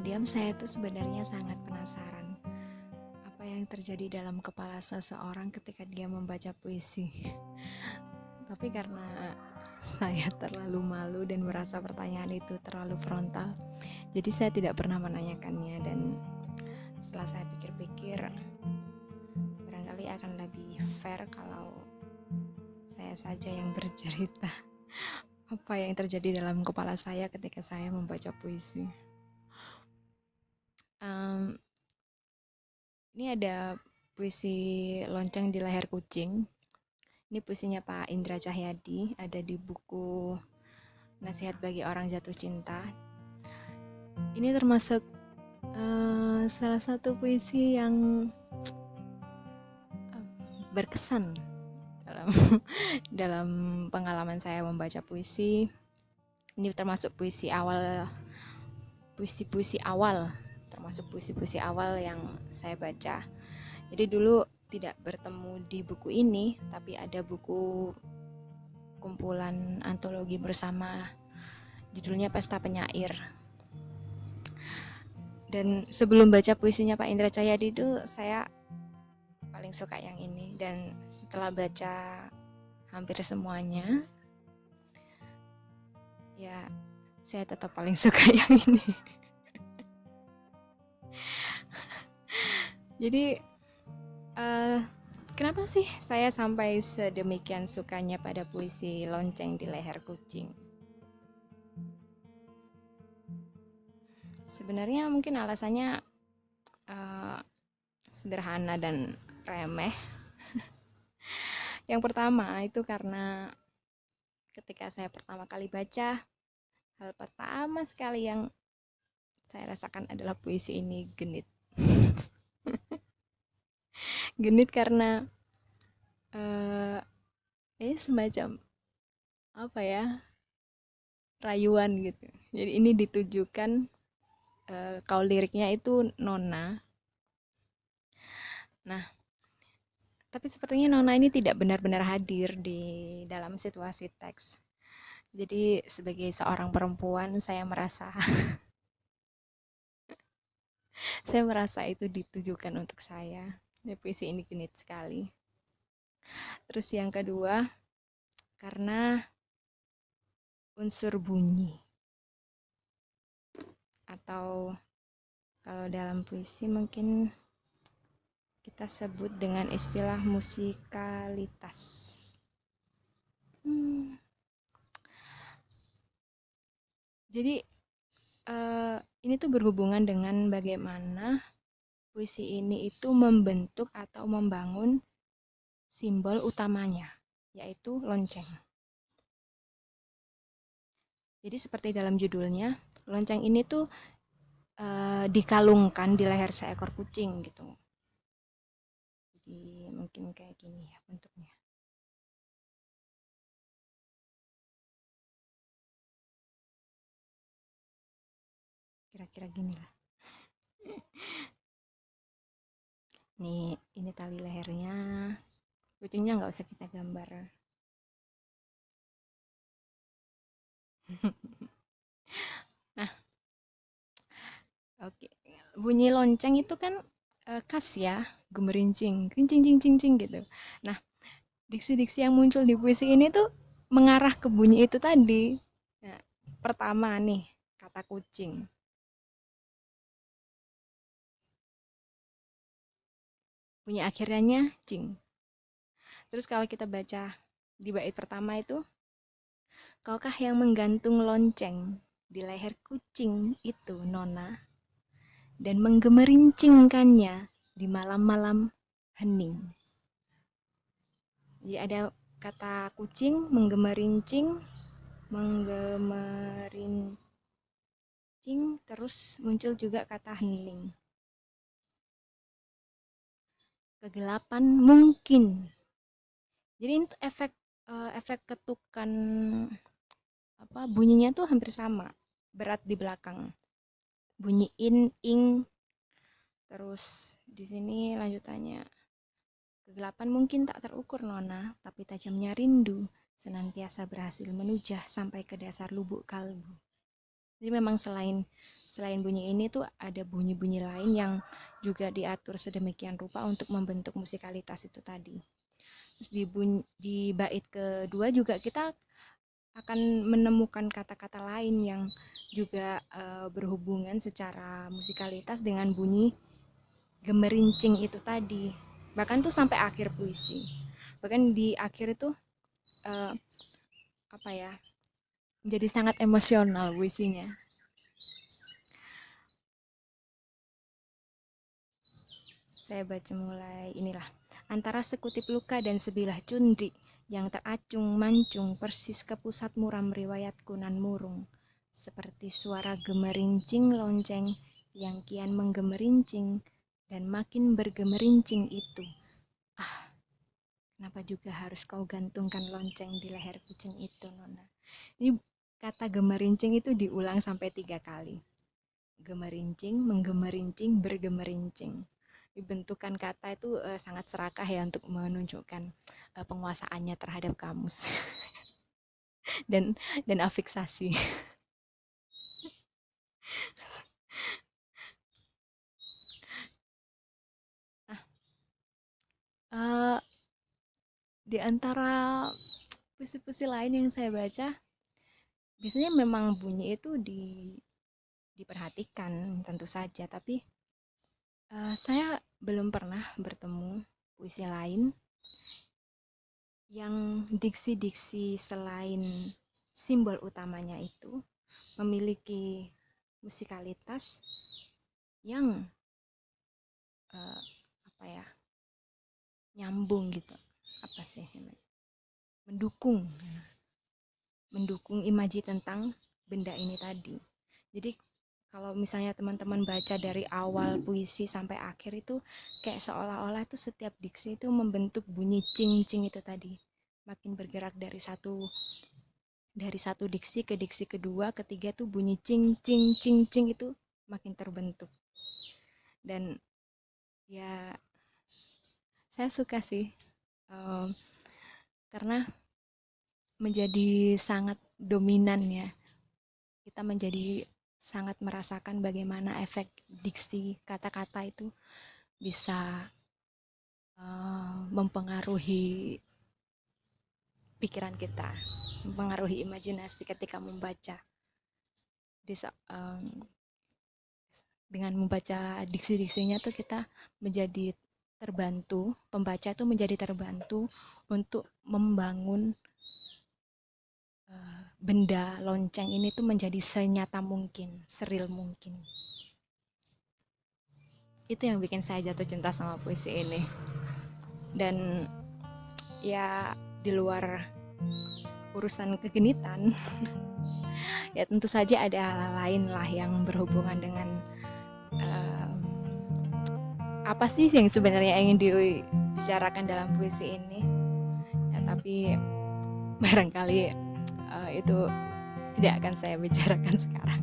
Diam-diam saya tuh sebenarnya sangat penasaran apa yang terjadi dalam kepala seseorang ketika dia membaca puisi. Tapi karena saya terlalu malu dan merasa pertanyaan itu terlalu frontal, jadi saya tidak pernah menanyakannya. Dan setelah saya pikir-pikir, barangkali akan lebih fair kalau saya saja yang bercerita apa yang terjadi dalam kepala saya ketika saya membaca puisi. Ini ada puisi Lonceng di Leher Kucing. Ini puisinya Pak Indra Cahyadi, ada di buku Nasihat Bagi Orang Jatuh Cinta. Ini termasuk salah satu puisi yang berkesan dalam dalam pengalaman saya membaca puisi. Ini termasuk puisi awal, termasuk puisi-puisi awal yang saya baca. Jadi dulu tidak bertemu di buku ini, tapi ada buku kumpulan antologi bersama, judulnya Pesta Penyair. Dan sebelum baca puisinya Pak Indra Cahyadi itu saya paling suka yang ini, dan setelah baca hampir semuanya, ya saya tetap paling suka yang ini. Jadi kenapa sih saya sampai sedemikian sukanya pada puisi Lonceng di Leher Kucing? Sebenarnya mungkin alasannya sederhana dan remeh. Yang pertama itu karena ketika saya pertama kali baca, hal pertama sekali yang saya rasakan adalah puisi ini genit. Genit karena semacam apa ya, rayuan gitu. Jadi ini ditujukan, kalau liriknya itu Nona. Nah, tapi sepertinya Nona ini tidak benar-benar hadir di dalam situasi teks. Jadi sebagai seorang perempuan saya merasa saya merasa itu ditujukan untuk saya. Puisi ini genit sekali. Terus yang kedua, karena unsur bunyi, atau kalau dalam puisi mungkin kita sebut dengan istilah musikalitas. Jadi ini tuh berhubungan dengan bagaimana puisi ini itu membentuk atau membangun simbol utamanya, yaitu lonceng. Jadi seperti dalam judulnya, lonceng ini tuh dikalungkan di leher seekor kucing gitu. Jadi mungkin kayak gini ya bentuknya. Kira-kira gini lah. Nih, ini tali lehernya. Kucingnya nggak usah kita gambar. Nah, oke. Bunyi lonceng itu kan khas ya, gemerincing, kincing cing cing cing gitu. Nah, diksi-diksi yang muncul di puisi ini tuh mengarah ke bunyi itu tadi. Nah, pertama nih, kata kucing. Bunyi akhirnya cing. Terus kalau kita baca di bait pertama itu, kaukah yang menggantung lonceng di leher kucing itu, Nona, dan menggemerincingkannya di malam-malam hening. Jadi ada kata kucing, menggemerincing, terus muncul juga kata hening. Kegelapan mungkin. Jadi ini efek ketukan bunyinya tuh hampir sama, berat di belakang. Bunyi in, ing, terus di sini lanjutannya. Kegelapan mungkin tak terukur, Nona, tapi tajamnya rindu senantiasa berhasil menujah sampai ke dasar lubuk kalbu. Jadi memang selain bunyi ini tuh ada bunyi-bunyi lain yang juga diatur sedemikian rupa untuk membentuk musikalitas itu tadi. Terus di bait kedua juga kita akan menemukan kata-kata lain yang juga berhubungan secara musikalitas dengan bunyi gemerincing itu tadi. Bahkan tuh sampai akhir puisi. Bahkan di akhir itu uh, apa ya? Menjadi sangat emosional puisinya. Saya baca mulai inilah. Antara sekutip luka dan sebilah cundri yang teracung mancung persis ke pusat muram riwayatku nan murung. Seperti suara gemerincing lonceng yang kian menggemerincing dan makin bergemerincing itu. Ah, kenapa juga harus kau gantungkan lonceng di leher kucing itu, Nona? Ini kata gemerincing itu diulang sampai 3 kali. Gemerincing, menggemerincing, bergemerincing. Bentukan kata itu sangat serakah ya untuk menunjukkan penguasaannya terhadap kamus dan afiksasi. Nah, di antara puisi-puisi lain yang saya baca, biasanya memang bunyi itu diperhatikan tentu saja, tapi saya belum pernah bertemu puisi lain yang diksi-diksi selain simbol utamanya itu memiliki musikalitas yang apa ya, nyambung gitu, apa sih mendukung imaji tentang benda ini tadi. Jadi kalau misalnya teman-teman baca dari awal puisi sampai akhir itu kayak seolah-olah itu setiap diksi itu membentuk bunyi cing-cing itu tadi. Makin bergerak dari satu diksi ke diksi kedua, ketiga tuh bunyi cing-cing-cing-cing itu makin terbentuk. Dan ya saya suka sih karena menjadi sangat dominan ya. Kita menjadi sangat merasakan bagaimana efek diksi kata-kata itu bisa mempengaruhi pikiran kita, mempengaruhi imajinasi ketika membaca. Dengan membaca diksi-diksinya tuh kita menjadi terbantu, pembaca tuh menjadi terbantu untuk membangun benda lonceng ini tuh menjadi senyata mungkin, seril mungkin. Itu yang bikin saya jatuh cinta sama puisi ini. Dan ya di luar urusan kegenitan ya tentu saja ada hal lain lah yang berhubungan dengan apa sih yang sebenarnya ingin dibicarakan dalam puisi ini ya, tapi barangkali itu tidak akan saya bicarakan sekarang.